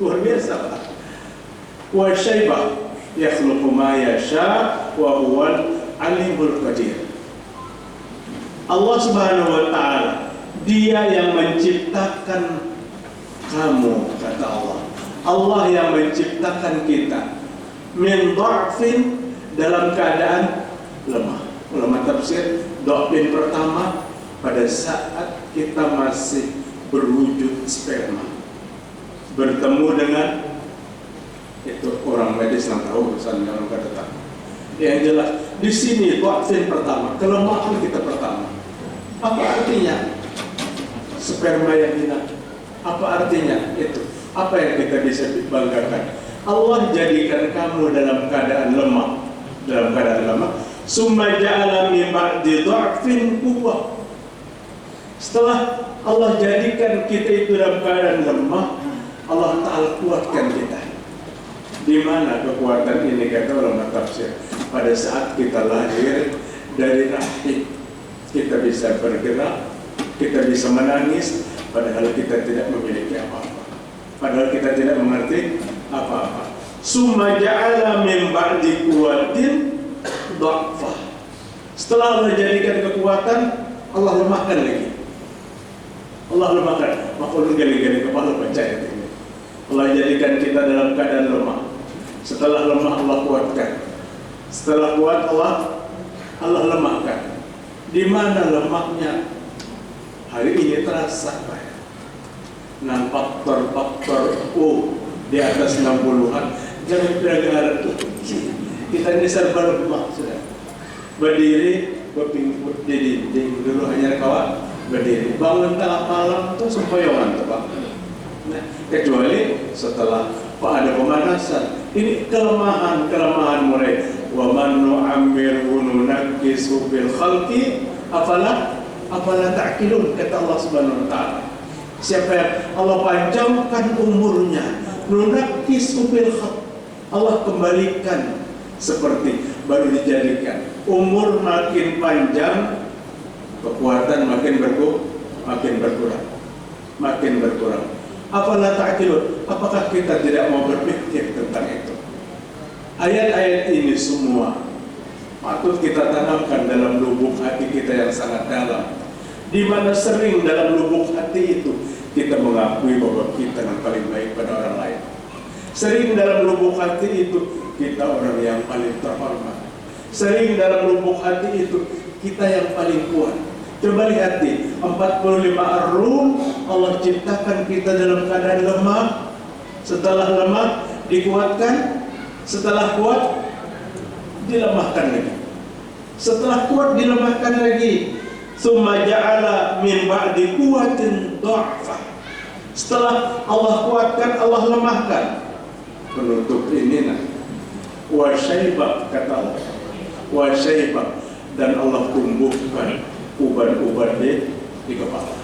Luar biasa Pak. Wa syaibah yakhluqu ma yasha wa huwal alimul qadir. Allah Subhanahu wa taala, Dia yang menciptakan kamu, kata Allah. Allah yang menciptakan kita min dha'fin, dalam keadaan lemah. Ulama tafsir, dha'fin pertama pada saat kita masih berwujud sperma, bertemu dengan itu orang medis yang tahu urusan orang kata. Yang jelas di sini dha'fin pertama, kelemahan kita pertama. Apa artinya sperma yang hilang? Apa artinya itu? Apa yang kita bisa banggakan? Allah jadikan kamu dalam keadaan lemah, Summa ja'ala min ba'di dha'fin quwwah. Setelah Allah jadikan kita itu dalam keadaan lemah, Allah Ta'ala kuatkan kita. Di mana kekuatan ini, kata ulama tafsir? Pada saat kita lahir dari rahim, kita bisa bergerak, kita bisa menangis, padahal kita tidak memiliki apa-apa, padahal kita tidak mengerti apa-apa. Summa ja'ala min ba'di quwwatin dha'fa. Setelah Allah jadikan kekuatan, Allah lemahkan lagi. Allah lemahkan. Maka ulun gali-gali kepala baca ayat ini. Allah jadikan kita dalam keadaan lemah. Setelah lemah Allah kuatkan. Setelah kuat Allah lemahkan. Di mana lemahnya? Hari ini terasa Pak. Nah, faktor di atas 60-an, jangan gara-gara kita ini serba lemah sudah. Berdiri, berpingput di dinding dulu hanya kawan berdiri. Bangun tengah malam itu sempoyongan tuh Pak. Nah, kecuali setelah ada pemanasan. Ini kelemahan mereka. Wa man nu'ammirhu nunakkisu fil khalqi afala ta'qilun, kata Allah Subhanahu wa taala. Siapa yang Allah panjangkan umurnya, nunakkisu fil khalq, Allah kembalikan seperti baru dijadikan. Umur makin panjang, kekuatan makin berkurang. Afala ta'qilun, apakah kita tidak mau berpikir tentang itu? Ayat-ayat ini semua patut kita tanamkan dalam lubuk hati kita yang sangat dalam, di mana sering dalam lubuk hati itu kita mengakui bahwa kita yang paling baik pada orang lain. Sering dalam lubuk hati itu kita orang yang paling terhormat. Sering dalam lubuk hati itu kita yang paling kuat. Coba lihat di 45 ar-rum, Allah ciptakan kita dalam keadaan lemah. Setelah lemah dikuatkan, setelah kuat dilemahkan lagi. Setelah kuat dilemahkan lagi. Summa ja'ala min ba'di quwwatin dha'fa. Setelah Allah kuatkan, Allah lemahkan. Penutup ini wa syaibah, kata Allah. Wa syaibah, dan Allah tumbuhkan uban-uban di kepala.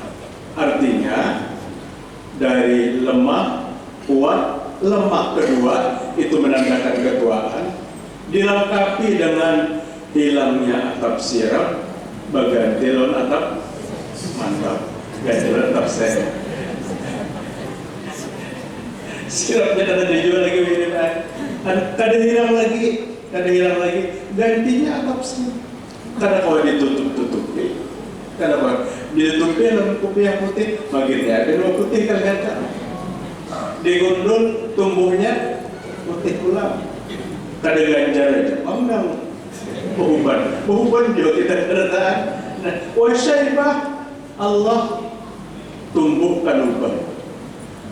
Artinya dari lemah kuat, lemah kedua itu menandakan ketuaan, dilengkapi dengan hilangnya atap sirap, berganti lawan atap mantap, ganti lawan atap saya. Sirapnya kada dijual lagi, kada hilang lagi, gantinya atap sirap. Kada kau ditutup-tutupi, kada kau ditutupi dalam kopi yang putih, bagiannya ada dua putih kan. Digundul tumbuhnya putih pula, kada ganjar aja, omnang behuban juga kita kedataan. Nah, wasyaibah, Allah tumbuhkan uban.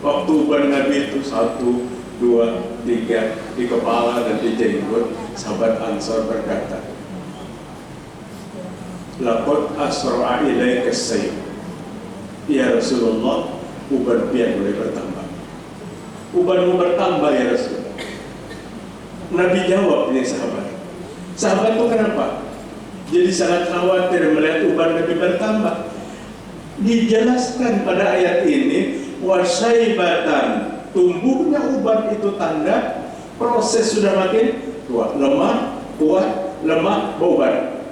Waktu uban Nabi itu 1, 2, 3 di kepala dan di jenggot, sahabat Ansor berkata, laqad asra'a ilaika as-sayf. Ya Rasulullah, uban pian boleh bertambah. Ubanmu bertambah ya Rasul. Nabi jawab ini sahabat. Sahabat itu kenapa? Jadi sangat khawatir melihat uban Nabi bertambah. Dijelaskan pada ayat ini, wasyaibatan, tumbuhnya uban itu tanda proses sudah makin tua. Lemah, kuat, lemah, beruban.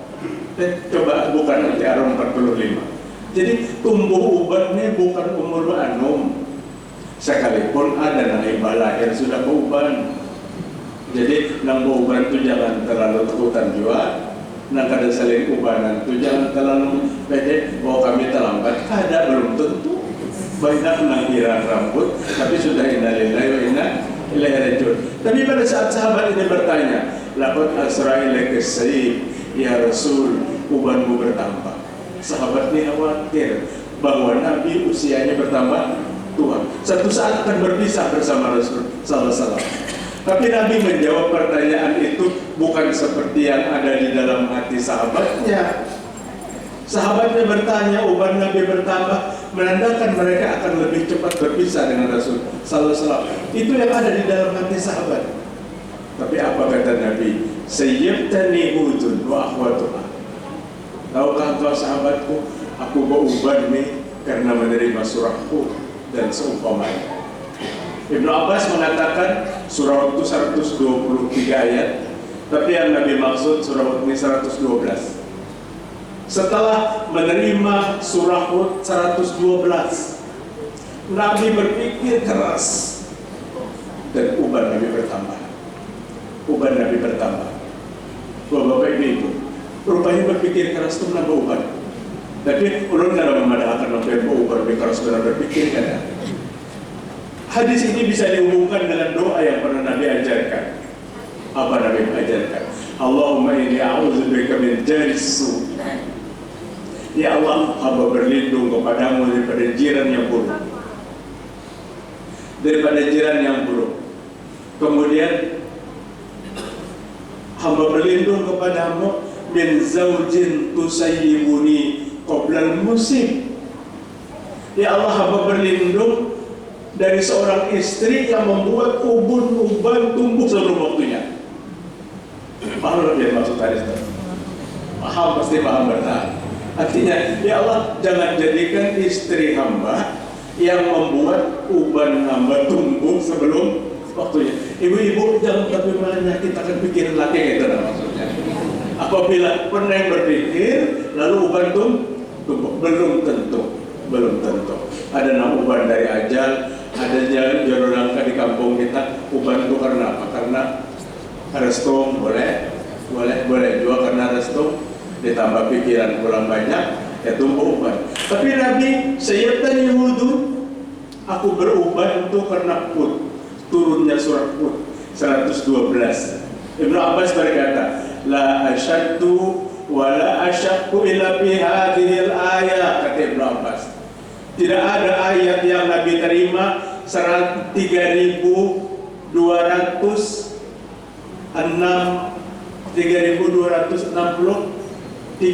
Coba bukan nanti Ar-Rum 45. Jadi tumbuh uban ini bukan umur anum. Sekalipun ada nang imbah lahir sudah bauban. Jadi nang bauban itu jangan terlalu takutan juga. Nang kada saling ubanan itu jangan terlalu pede. Oh kami terlambat. Ada belum tentu. Banyak nang irang rambut, tapi sudah innalillahi wa inna ilaihi raji'un. Tapi pada saat sahabat ini bertanya, laqad asra ilaika sayyid ya Rasul, ubanmu bertambah. Sahabat ini khawatir bahwa Nabi usianya bertambah tua. Satu saat akan berpisah bersama Rasul sallallahu alaihi wasallam. Tapi Nabi menjawab pertanyaan itu bukan seperti yang ada di dalam hati sahabatnya. Sahabatnya bertanya, uban Nabi bertambah, menandakan mereka akan lebih cepat berpisah dengan Rasul sallallahu alaihi wasallam. Itu yang ada di dalam hati sahabat. Tapi apa kata Nabi? Sayyibtani hudun wa akhwatuha. Tahukah engkau sahabatku, aku beruban nih karena menerima surahku dan seumpamanya. Ibnu Abbas mengatakan surah itu 123 ayat, tapi yang Nabi maksud surah ini 112. Setelah menerima surah Hud 112, Nabi berpikir keras dan uban Nabi bertambah. Uban Nabi bertambah. Bapak Ibu, rupanya berpikir keras itu menambah uban. Tapi ulun dalam memadahkan sampai uban keras benar berpikir kan. Hadis ini bisa dihubungkan dengan doa yang pernah Nabi ajarkan. Apa Nabi ajarkan? Allahumma inni a'udzubika min jaris su. Ya Allah, hamba berlindung kepadamu daripada jiran yang buruk. Daripada jiran yang buruk. Kemudian hamba berlindung kepadamu min zaujin tusayyibuni qoblal musim. Ya Allah, hamba berlindung dari seorang istri yang membuat ubun-uban tumbuh sebelum waktunya. Paham lebih maksud hadis itu? Paham, pasti paham bertahan. Artinya, ya Allah, jangan jadikan istri hamba yang membuat uban hamba tumbuh sebelum waktunya. Ibu-ibu jangan tapi menyakitkan pikiran laki itu maksudnya. Apabila pernah yang berpikir lalu uban tumbuh, belum tentu. Ada nama uban dari ajal. Ada jodoh langka di kampung kita, uban itu karena apa? Karena restu, boleh juga karena restu, ditambah pikiran kurang banyak, ya tumbuh uban. Tapi Nabi sayyibtani hudun, aku beruban itu karena Hud, turunnya surat Hud 112. Ibnu Abbas berkata, la asyaddu wa la asyakku illa fi hadhil ayat, kata Ibnu Abbas. Tidak ada ayat yang Nabi terima 3.263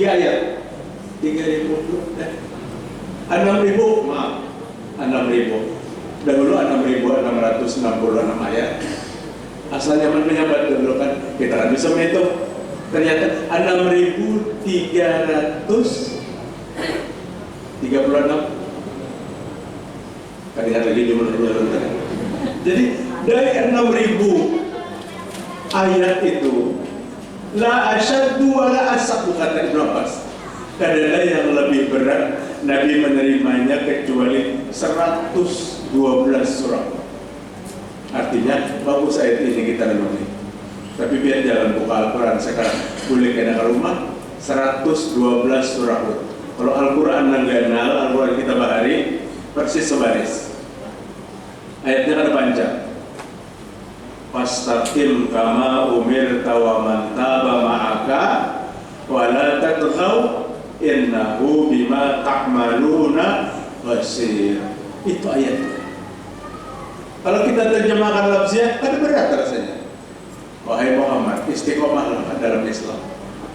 ayat. 6.000, maaf, 6.000. Dahulu 6.666 ayat. Asal zaman penyabat dulu kan, kita kan bisa menghitung. Ternyata 6.336. Kan lihat lagi jumlahnya. Jadi dari 6.000 ayat itu, la asyaddu wa la asaqu, kata Ibnu Abbas. Kadang yang lebih berat Nabi menerimanya kecuali 112 surah. Artinya bagus ayat ini kita renungi. Tapi biar jangan buka Al-Quran sekarang, boleh kena ke rumah 112 surah. Kalau Al-Quran nangganal, Al-Quran kita bahari persis sebaris. Ayatnya kan panjang. Fastaqim kama umirta wa man taba ma'aka wa la tatghaw innahu bima ta'maluna basir. Itu ayatnya. Kalau kita terjemahkan lafziah, kan berat rasanya. Wahai Muhammad, istiqomahlah dalam Islam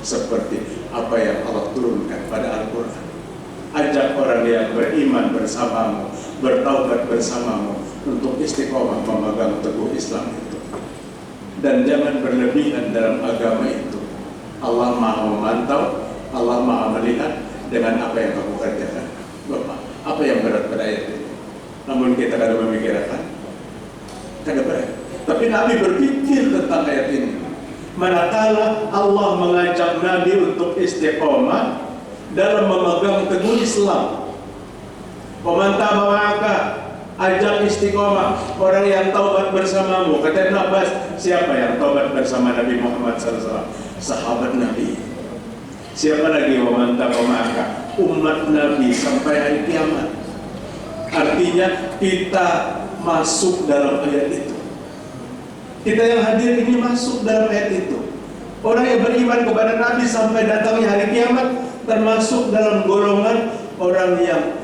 seperti apa yang Allah turunkan pada Al-Quran. Ajak orang yang beriman bersamamu, bertaubat bersamamu untuk istiqomah memegang teguh Islam itu. Dan jangan berlebihan dalam agama itu. Allah Maha memantau, Allah Maha melihat dengan apa yang kamu kerjakan. Bapak, apa yang berat pada ayat ini? Namun kita kadang memikirkan, kada berat. Tapi Nabi berpikir tentang ayat ini. Manakala Allah mengajak Nabi untuk istiqomah dalam memegang teguh Islam. Peman taba ma'aka, ajak istiqomah orang yang taubat bersamamu. Kata Ibn Abbas, siapa yang taubat bersama Nabi Muhammad SAW? Sahabat Nabi. Siapa lagi waman maka umat Nabi sampai hari kiamat. Artinya kita masuk dalam ayat itu. Kita yang hadir ini masuk dalam ayat itu. Orang yang beriman kepada Nabi sampai datangnya hari kiamat termasuk dalam golongan orang yang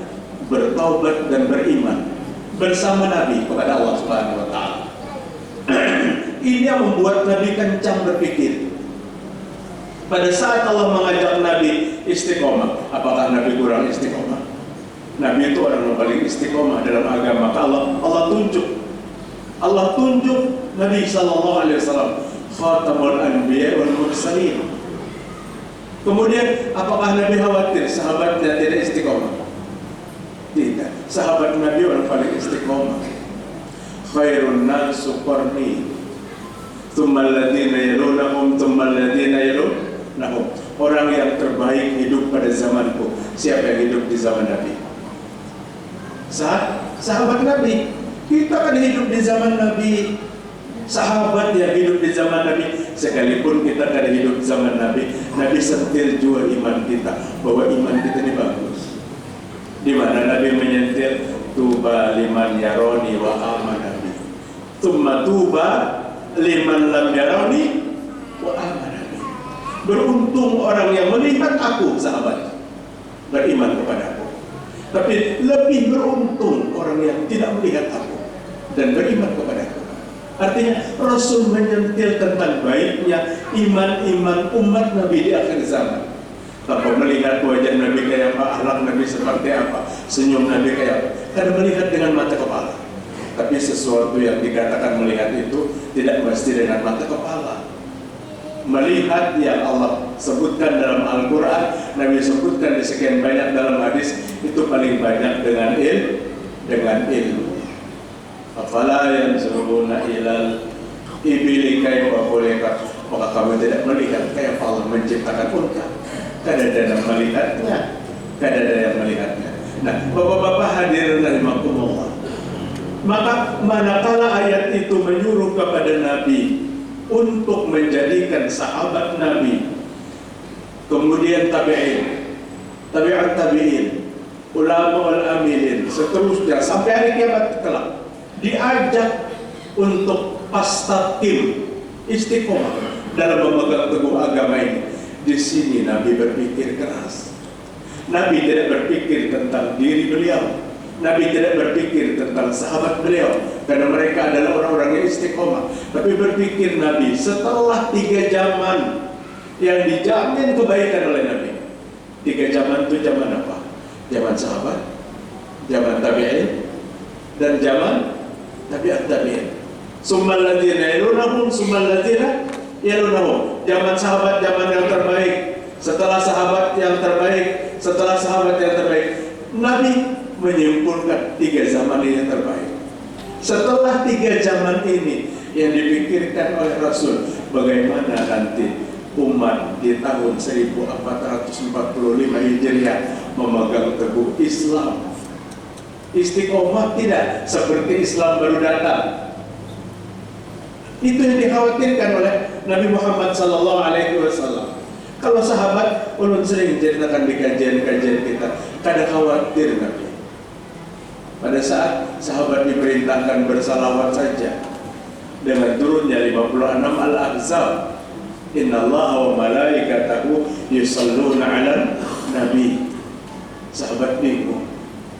bertaubat dan beriman bersama Nabi kepada Allah Subhanahu wa taala. Ini yang membuat Nabi kencang berpikir. Pada saat Allah mengajak Nabi istiqomah, apakah Nabi kurang istiqomah? Nabi itu orang yang paling istiqomah dalam agama. Allah tunjuk Nabi sallallahu alaihi wasallam khatamul anbiya wal mursalin. Kemudian apakah Nabi khawatir sahabatnya tidak istiqomah? Tidak. Sahabat Nabi orang paling istiqomah. Khairun nasu qarni, tsumma alladziina yalunahum, tsumma alladziina yalunahum. Orang yang terbaik hidup pada zamanku. Siapa yang hidup di zaman Nabi? Sahabat Nabi. Kita kan hidup di zaman Nabi. Sahabat yang hidup di zaman Nabi. Sekalipun kita kan hidup di zaman Nabi, Nabi sentil juga iman kita, bahwa iman kita ini bagus. Di mana Nabi menyentil tuba liman yaroni wa amana bi. Tsumma tuba liman lam yaroni wa amana bi. Beruntung orang yang melihat aku, sahabat, beriman kepadaku. Tapi lebih beruntung orang yang tidak melihat aku dan beriman kepadaku. Artinya Rasul menyentil tentang baiknya iman-iman umat Nabi di akhir zaman. Tanpa melihat wajah Nabi kayak apa, akhlak Nabi seperti apa, senyum Nabi kayak apa. Karena melihat dengan mata kepala. Tapi sesuatu yang dikatakan melihat itu tidak mesti dengan mata kepala. Melihat yang Allah sebutkan dalam Al-Quran, Nabi sebutkan di sekian banyak dalam hadis, itu paling banyak dengan ilmu. Afala yanzuruna ilal ibili kaifa khuliqat. Maka kamu tidak melihat kayak Allah menciptakan unta. Kada ada yang melihatnya, kada ada yang melihatnya. Nah, bapak-bapak hadirin rahimakumullah. Maka manakala ayat itu menyuruh kepada Nabi untuk menjadikan sahabat Nabi, kemudian tabi'at tabi'in, ulama wal amilin, seterusnya sampai hari kiamat kelak, diajak untuk pastaqim, istiqomah dalam memegang teguh agama ini. Di sini Nabi berpikir keras. Nabi tidak berpikir tentang diri beliau. Nabi tidak berpikir tentang sahabat beliau, karena mereka adalah orang-orang yang istiqomah. Tapi berpikir Nabi setelah 3 zaman yang dijamin kebaikan oleh Nabi. 3 zaman itu zaman apa? Zaman sahabat, zaman tabi'in, dan zaman tabi'at tabi'in. Summal ladzina yalunahum, summal ladzina yalunahum. Zaman sahabat, zaman yang terbaik. Setelah sahabat yang terbaik, setelah sahabat yang terbaik. Nabi menyimpulkan 3 zaman ini yang terbaik. Setelah 3 zaman ini yang dipikirkan oleh Rasul, bagaimana nanti umat di tahun 1445 Hijriah memegang teguh Islam. Istiqomah tidak seperti Islam baru datang. Itu yang dikhawatirkan oleh Nabi Muhammad SAW. Kalau sahabat, ulun sering ceritakan di kajian-kajian kita, kada khawatir Nabi. Pada saat sahabat diperintahkan bersalawat saja, dengan turunnya 56 Al-Ahzab, innallaha wa malaikatahu yusalluna 'alan nabi. Sahabat bingung.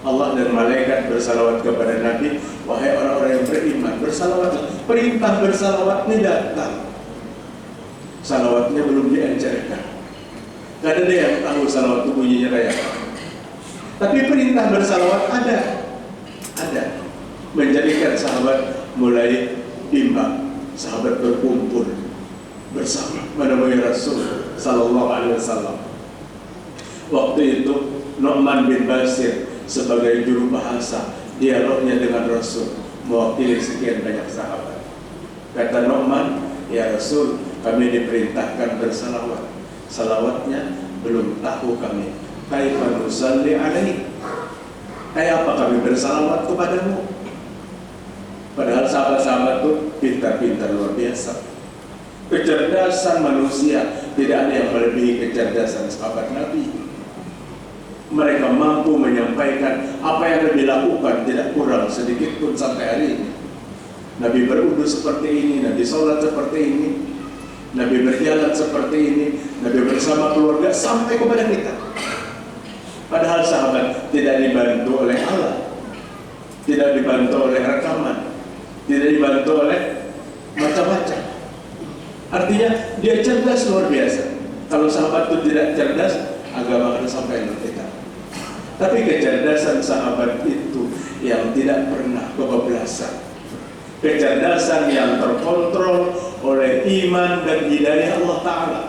Allah dan malaikat bersalawat kepada Nabi. Wahai orang-orang yang beriman, bersalawatlah. Perintah bersalawat ini datang, salawatnya belum diajarkan. Gak ada yang tahu salawat itu bunyinya kayak apa. Tapi perintah bersalawat ada. Menjadikan sahabat mulai bimbang. Sahabat berkumpul bersama menemui Rasul Sallallahu Alaihi Wasallam. Waktu itu Nu'man bin Bashir sebagai juru bahasa dialognya dengan Rasul, mewakili sekian banyak sahabat. Kata Nu'man, ya Rasul, kami diperintahkan bersalawat. Salawatnya belum tahu kami. Kaifa nusalli alaik? Kayak apa kami bersalawat kepadamu? Padahal sahabat-sahabat itu pintar-pintar luar biasa. Kecerdasan manusia tidak ada yang melebihi kecerdasan sahabat Nabi. Mereka mampu menyampaikan apa yang Nabi lakukan tidak kurang sedikit pun sampai hari ini. Nabi berwudu seperti ini, Nabi sholat seperti ini, Nabi berjalan seperti ini, Nabi bersama keluarga sampai kepada kita. Padahal sahabat tidak dibantu oleh Allah, tidak dibantu oleh rekaman, tidak dibantu oleh macam-macam. Artinya dia cerdas luar biasa. Kalau sahabat itu tidak cerdas, agama akan sampai ke kita. Tapi kecerdasan sahabat itu yang tidak pernah kebablasan, kecerdasan yang terkontrol oleh iman dan hidayah Allah Ta'ala.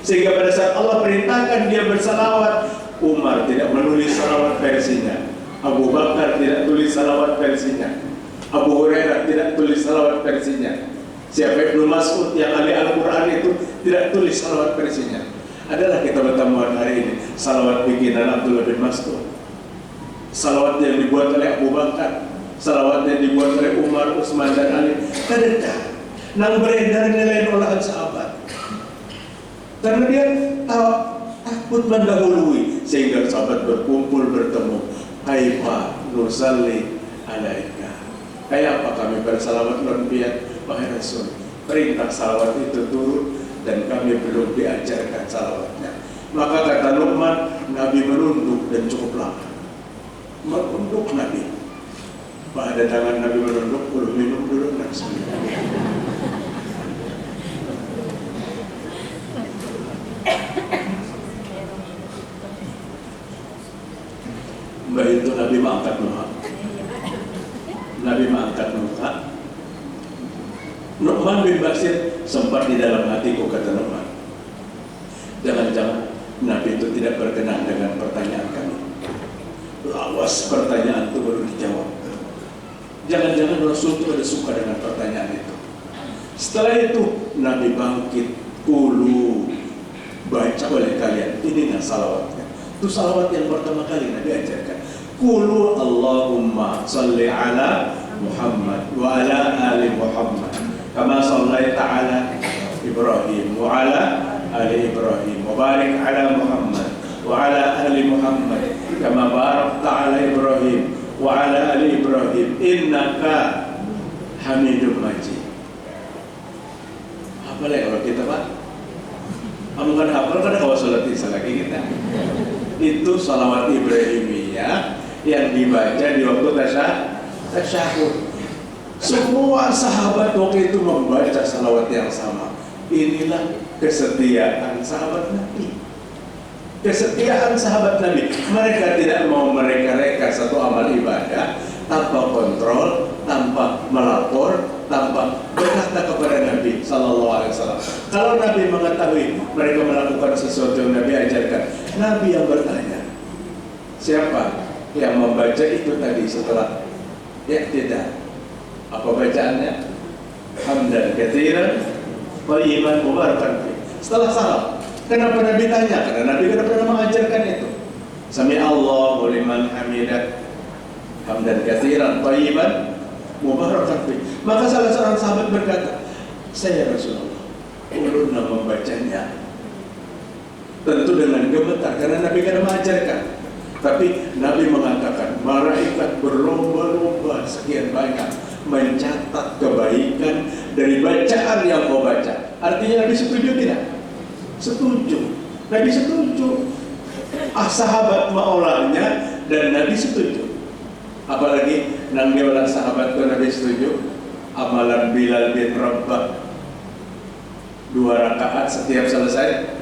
Sehingga pada saat Allah perintahkan dia bersalawat, Umar tidak menulis salawat versinya, Abu Bakar tidak tulis salawat versinya, Abu Hurairah tidak tulis salawat versinya, siapa Ibnu Mas'ud yang ahli Al-Quran itu tidak tulis salawat versinya. Adalah kita bertemuan hari ini salawat bikinan Abdullah bin Mas'ud, salawat yang dibuat oleh Abu Bakar, salawat yang dibuat oleh Umar, Utsman dan Ali. Kadang nang beredar nilai olahan sahabat, karena dia takut mendahului, sehingga sahabat berkumpul bertemu. Kaifa nusalli alaika, kayak apa kami bersalawat lanbiat, wahai Rasul. Perintah salawat itu turun dan kami belum diajarkan salawatnya. Maka kata Luqman, Nabi menunduk dan cukup lama. Menunduk Nabi. Pada tangan Nabi menunduk, belum minum dulu nafsu. Mbak itu Nabi mengangkat muka. Nabi mengangkat muka. Nu'man bin Bashir sempat di dalam hatiku, kata Nu'man, jangan-jangan Nabi itu tidak berkenan dengan pertanyaan kami. Lawas pertanyaan itu baru dijawab. Jangan-jangan Rasul itu ada suka dengan pertanyaan itu. Setelah itu Nabi bangkit, kulu, baca oleh kalian. Ini salawatnya. Itu salawat yang pertama kali Nabi ajarkan. Kulu Allahumma salli ala Muhammad wa ala ali Muhammad kama sallaita ala Ibrahim wa ala ali Ibrahim wa barik ala Muhammad wa ala ali Muhammad kama barakta ala Ibrahim wa ala ali Ibrahim innaka Hamidum Majid. Apa lagi kalau kita Pak? Kamu kan hafal kan kalau sholat isya lagi kita. Itu salawat Ibrahimiyah yang dibaca di waktu tasyahud. Semua sahabat waktu itu membaca salawat yang sama. Inilah kesetiaan sahabat Nabi. Kesetiaan sahabat Nabi. Mereka tidak mau mereka-reka satu amal ibadah tanpa kontrol, tanpa melapor, tanpa berkata kepada Nabi Sallallahu Alaihi Wasallam. Kalau Nabi mengetahui mereka melakukan sesuatu yang Nabi ajarkan, Nabi yang bertanya, siapa yang membaca itu tadi setelah tidak? Apa bacaannya? Hamdan katsiran thayyiban mubarakan fi. Setelah salam. Kenapa Nabi tanya? Karena Nabi tidak pernah mengajarkan itu. Sami Allahu liman hamidah. Hamdan katsiran thayyiban mubarakan fi. Maka salah seorang sahabat berkata, saya Rasulullah, ulunna membacanya. Tentu dengan gemetar karena Nabi kan mengajarkan. Tapi Nabi mengatakan, malaikat berlomba-lomba sekian banyak mencatat kebaikan dari bacaan yang kau baca. Artinya Nabi setuju tidak? Setuju. Nabi setuju. Sahabat maulahnya dan Nabi setuju. Apalagi nang dia sahabat itu Nabi setuju. Amalan Bilal bin Rabah 2 rakaat setiap selesai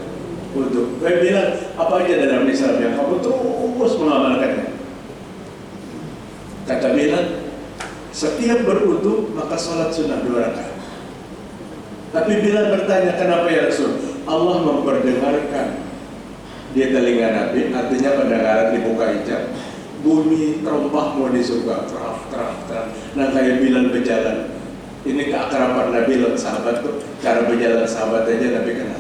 wudu. Bilal, apa aja dalam Islam yang kamu terus mengamalkannya? Kata Bilal, setiap berwudu maka sholat sunnah 2 rakaat. Tapi Bilal bertanya, kenapa ya Rasul? Allah memperdengarkan di telinga Nabi, artinya pendengaran dibuka hijab, bunyi terompahmu di surga, terang. Nah kayak Bilal berjalan. Ini keakraban Nabi loh sahabat tuh, cara berjalan sahabat aja Nabi kenal.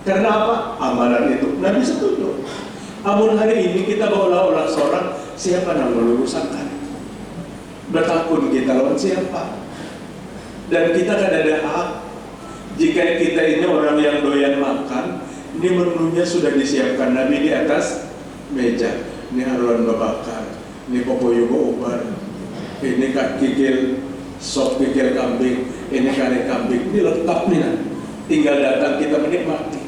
Karena apa? Amalan itu Nabi setuju. Namun hari ini kita berulang-ulang seorang, siapa yang meluruskan? Bertakun kita lawan siapa? Dan kita kan ada hak. Jika kita ini orang yang doyan makan, ini menunya sudah disiapkan Nabi di atas meja. Ini haruan babakar, ini popoyogo ubar, ini kikil sop kikil kambing, ini kare kambing, ini lengkap nih. Tinggal datang kita menikmati.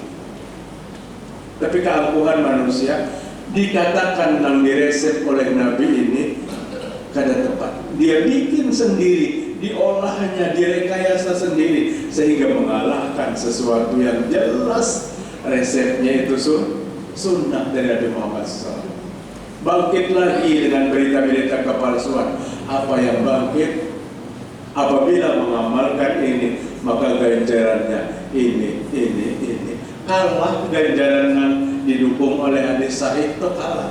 Tapi keangkuhan manusia dikatakan yang diresep oleh Nabi ini kada tepat. Dia bikin sendiri, diolahnya, direkayasa sendiri sehingga mengalahkan sesuatu yang jelas resepnya itu sunnah dari Nabi Muhammad SAW. Bangkit lagi dengan berita-berita kepalsuan. Apa yang bangkit? Apabila mengamalkan ini, maka ganjarannya ini. Kalah ganjaran yang didukung oleh hadis sahih itu kalah.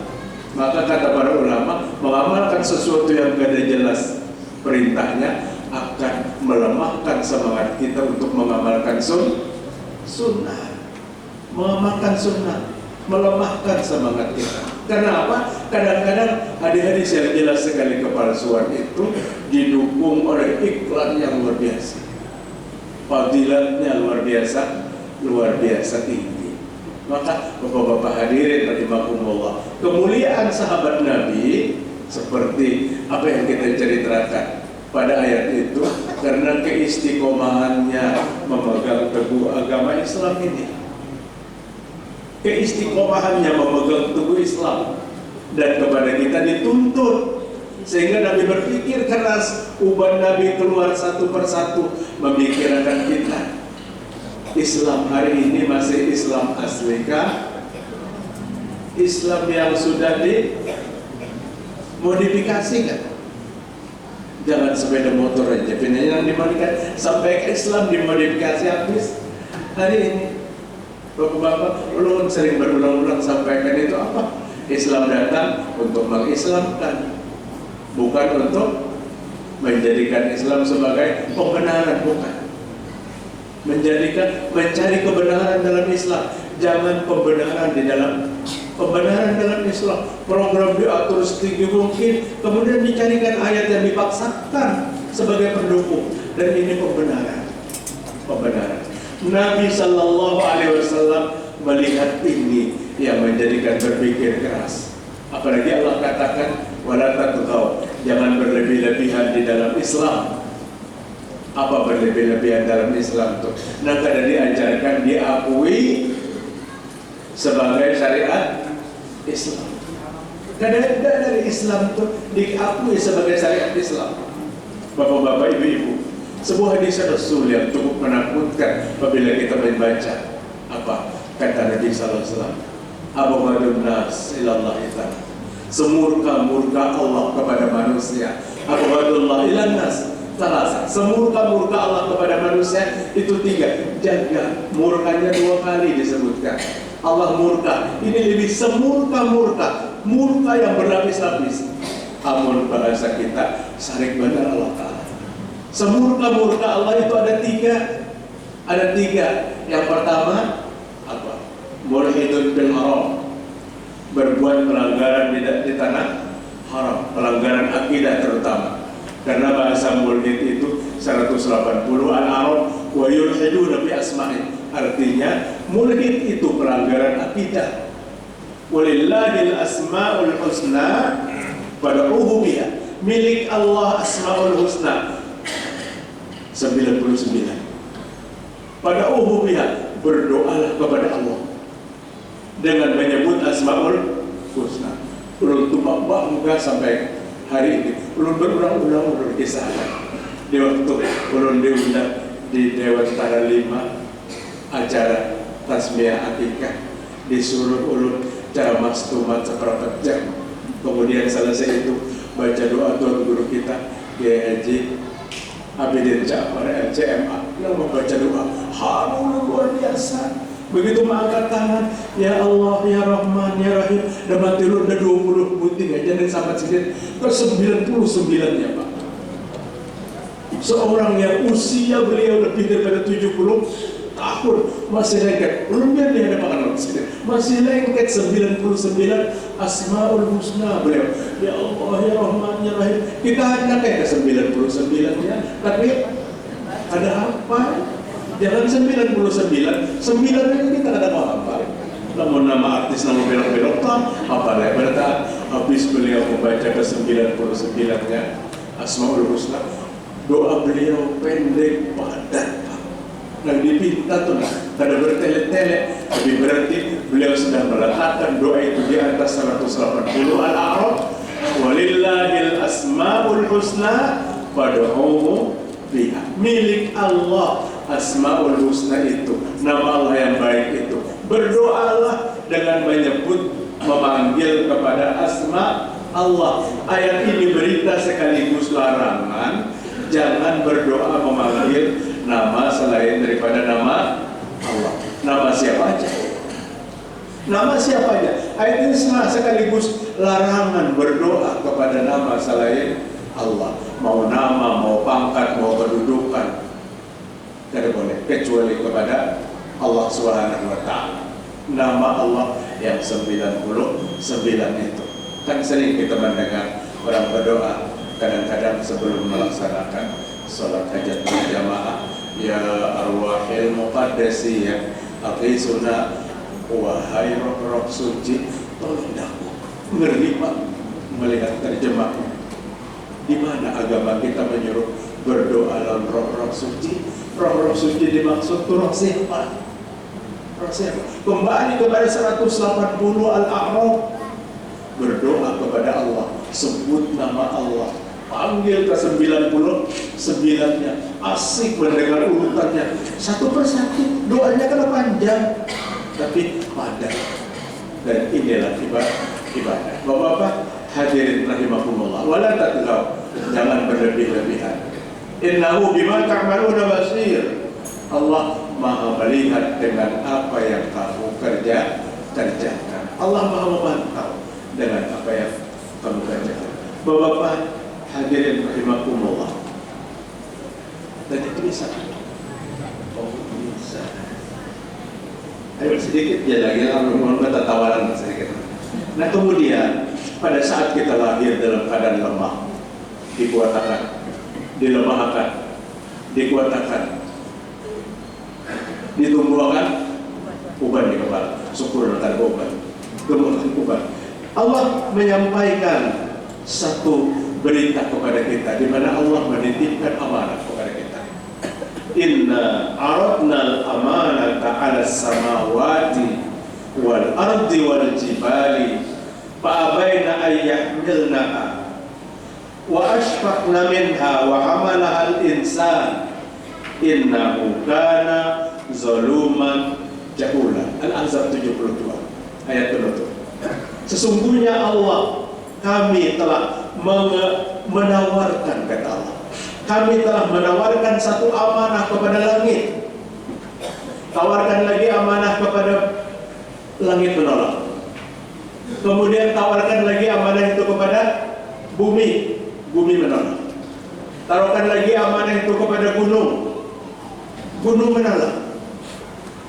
Maka kata para ulama, mengamalkan sesuatu yang tidak jelas perintahnya akan melemahkan semangat kita untuk mengamalkan sunnah. Mengamalkan sunnah melemahkan semangat kita. Kenapa? Kadang-kadang hadis-hadis yang jelas sekali kepalsuan itu didukung oleh iklan yang luar biasa. Fadilatnya luar biasa tinggi. Maka bapak-bapak hadirin rahimakumullah, kemuliaan sahabat Nabi seperti apa yang kita ceritakan pada ayat itu karena keistiqomahannya memegang teguh agama Islam ini. Keistiqomahannya memegang teguh Islam, dan kepada kita dituntut sehingga Nabi berpikir keras, uban Nabi keluar satu persatu memikirkan kita. Islam hari ini masih Islam aslikah? Islam yang sudah dimodifikasikan? Jangan sepeda motor aja, yang dimodifikasi sampai ke Islam dimodifikasi habis. Hari ini bapak-bapak ulun sering berulang-ulang sampaikan itu apa? Islam datang untuk mengislamkan, bukan untuk menjadikan Islam sebagai pembenaran, bukan. Mencari kebenaran dalam Islam, jangan pembenaran dalam Islam. Program diatur setinggi mungkin, kemudian dicarikan ayat yang dipaksakan sebagai pendukung, dan ini pembenaran. Nabi Sallallahu Alaihi Wasallam melihat ini yang menjadikan berpikir keras. Apalagi Allah katakan, wala tatghaw, jangan berlebih-lebihan di dalam Islam. Apa berlebih-lebihan dalam Islam itu? Nah, kada diajarkan diakui sebagai syariat Islam. Kada dari Islam itu diakui sebagai syariat Islam. Bapak-bapak, ibu-ibu, sebuah hadis Rasul yang cukup menakutkan apabila kita membaca apa kata Nabi Sallallahu Alaihi Wasallam, abghadun nas ilallah ta'ala, semurka-murka Allah kepada manusia. Abghadullah ilan nas salasa, semurka-murka Allah kepada manusia itu 3. Jaga murkanya 2 kali disebutkan. Allah murka, ini lebih semurka-murka, murka yang berlapis-lapis. Amun bahasa kita sarik benar Allah Ta'ala. Semurka-murka Allah itu ada 3. Yang pertama apa? Mulhidun bil haram, berbuat pelanggaran di tanah haram, pelanggaran akidah terutama. Karena bahasa mulhid itu 180 al-arab wa yulhiduna bi asma'i. Artinya mulhid itu pelanggaran akidah. Walillahil asmaul husna fad'uhu biha. Milik Allah asmaul husna 99. Fad'uhu biha, berdoalah kepada Allah dengan menyebut asmaul husna. Ulun tumak bangga sampai hari ini. Ulun berulang-ulang kisahkan di waktu ulun diundang di Dewan Tara 5 acara tasmiyah akikah, disuruh ulun ceramah stumat seperempat jam. Kemudian selesai itu baca doa tuan guru kita Kiai Haji Abidin Ja'far LCMA yang membaca doa harum luar biasa. Begitu mengangkat tangan, ya Allah, ya Rahman, ya Rahim, dan mati ulun ada 20 puting aja dan sampai sini ke 99 ya Pak. Seorang yang usia beliau lebih daripada 70, tahun masih lengket, belum dia di hadapan Allah, masih lengket 99 Asmaul Husna beliau. Ya Allah, ya Rahman, ya Rahim. Kita hanya kayak ke 99-nya, tapi ada apa? Jangan 99, 9 ini kita ada apa? Namun nama artis, nama belok-belok apa berarti habis beliau membaca ke 99-nya Asmaul Husna, doa beliau pendek padat. Yang dipinta tuh kada bertele-tele, tapi berarti beliau sedang meletakkan doa itu di atas 180 al-a'raf. Walillahil asmaul husna fad'uhu biha. Milik Allah Asmaul Husna itu, nama Allah yang baik itu. Berdoalah dengan menyebut, memanggil kepada asma Allah. Ayat ini berita sekaligus larangan, jangan berdoa memanggil nama selain daripada nama Allah. Nama siapa aja? Nama siapa aja? Ayat ini sekaligus larangan berdoa kepada nama selain Allah. Mau nama, mau pangkat, mau kedudukan, tidak boleh kecuali kepada Allah Subhanahu wa Ta'ala. Nama Allah yang 99 itu. Kan sering kita mendengar orang berdoa kadang-kadang sebelum melaksanakan sholat hajat berjamaah, ya arwahil muqaddasi ya aqisuna, wahai roh-roh suci tolong aku. Ngeri Pak melihat terjemahnya. Di mana agama kita menyuruh berdoa dalam roh-roh suci? Roh-roh suci dimaksud roh siapa? Roh siapa? Kembali kepada 180 al-a'raf, berdoa kepada Allah, sebut nama Allah, panggil ke 99-nya, asik mendengar urutannya satu persatu. Doanya kan panjang tapi padat, dan inilah ibadah. Bapak-bapak hadirin rahimakumullah, wala tatlaw, jangan berlebih-lebihan. Innahu bima ta'maluna basir. Allah Maha melihat dengan apa yang kamu kerjakan. Allah Maha memantau dengan apa yang kamu kerjakan. Bapak-bapak hadirin rahimakumullah. Dan itu bisa. Oh bisa. Ayo sedikit ya lagi, mohon tawaran sedikit. Nah kemudian pada saat kita lahir dalam keadaan lemah, dikuatakan, dilemahkan, dikuatakan, ditumbuhkan uban di kepala, syukur dan uban, tumbuhkan uban. Allah menyampaikan satu berita kepada kita, di mana Allah menitipkan amanah kepada kita. Inna aradna al-amanata 'ala as-samawati wal ardi wal jibali fa abaina an yahmilnaha wa ashfaqna minha wa hamalaha al-insan innahu kana zaluman jahula. Al-Ahzab 72 ayat penutup. Sesungguhnya Allah, kami telah menawarkan, kata Allah, kami telah menawarkan satu amanah kepada langit, tawarkan lagi amanah kepada langit, menolak. Kemudian tawarkan lagi amanah itu kepada bumi, bumi menolak. Tawarkan lagi amanah itu kepada gunung, gunung menolak.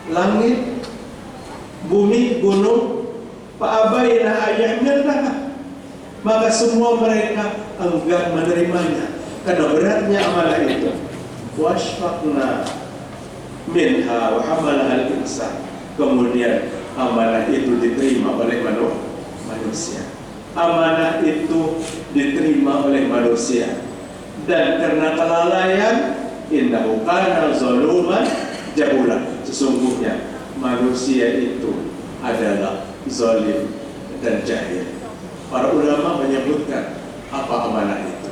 Langit, bumi, gunung, fa'abaina ayyahmilnaha, maka semua mereka enggan menerimanya karena beratnya amanah itu. Washfaqna minha wa hamalaha al-insan, kemudian amanah itu diterima oleh manusia. Amanah itu diterima oleh manusia, dan karena kelalaian, innahu kana zaluman jahula, sesungguhnya manusia itu adalah zalim dan jahil. Para ulama menyebutkan apa amanah itu.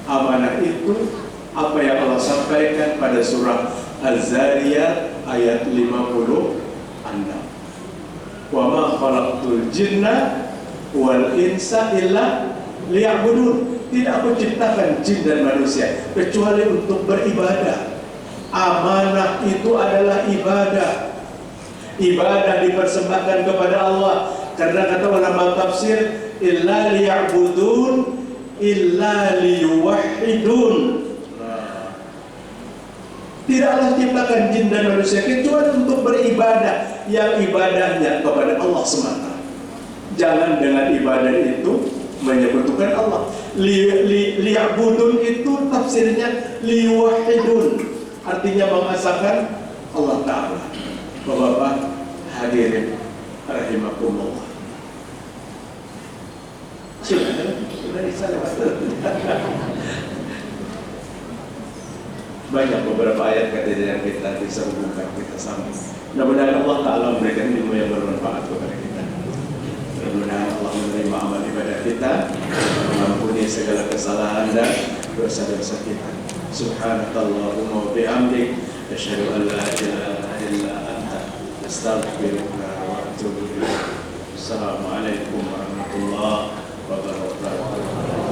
Amanah itu apa yang Allah sampaikan pada surah Az-Zariyat ayat 56. Wa ma khalaqtul jinna wal insa illa liya'budun. Tidak aku ciptakan jin dan manusia kecuali untuk beribadah. Amanah itu adalah ibadah. Ibadah dipersembahkan kepada Allah, karena kata ulama tafsir, illa liya'budun illa liyuwahhidun. Tidak Allah ciptakan jin dan manusia kecuali untuk beribadah, yang ibadahnya kepada Allah semata. Jangan dengan ibadah itu menyebutkan Allah. Liya'budun itu tafsirnya liwahidun, artinya mengesahkan Allah Ta'ala. Bapak-bapak hadirin rahimakumullah. Sudah disana. Banyak beberapa ayat kata yang kita bisa hubungkan kita sama. Mudah-mudahan Allah Ta'ala memberikan ilmu yang bermanfaat kepada kita. Mudah-mudahan Allah menerima amal ibadah kita, mengampuni segala kesalahan dan dosa-dosa kita. Subhanakallahumma wa bihamdik, asyhadu an la ilaha illa anta, astaghfiruka wa atubu ilaik. Assalamualaikum warahmatullahi wabarakatuh.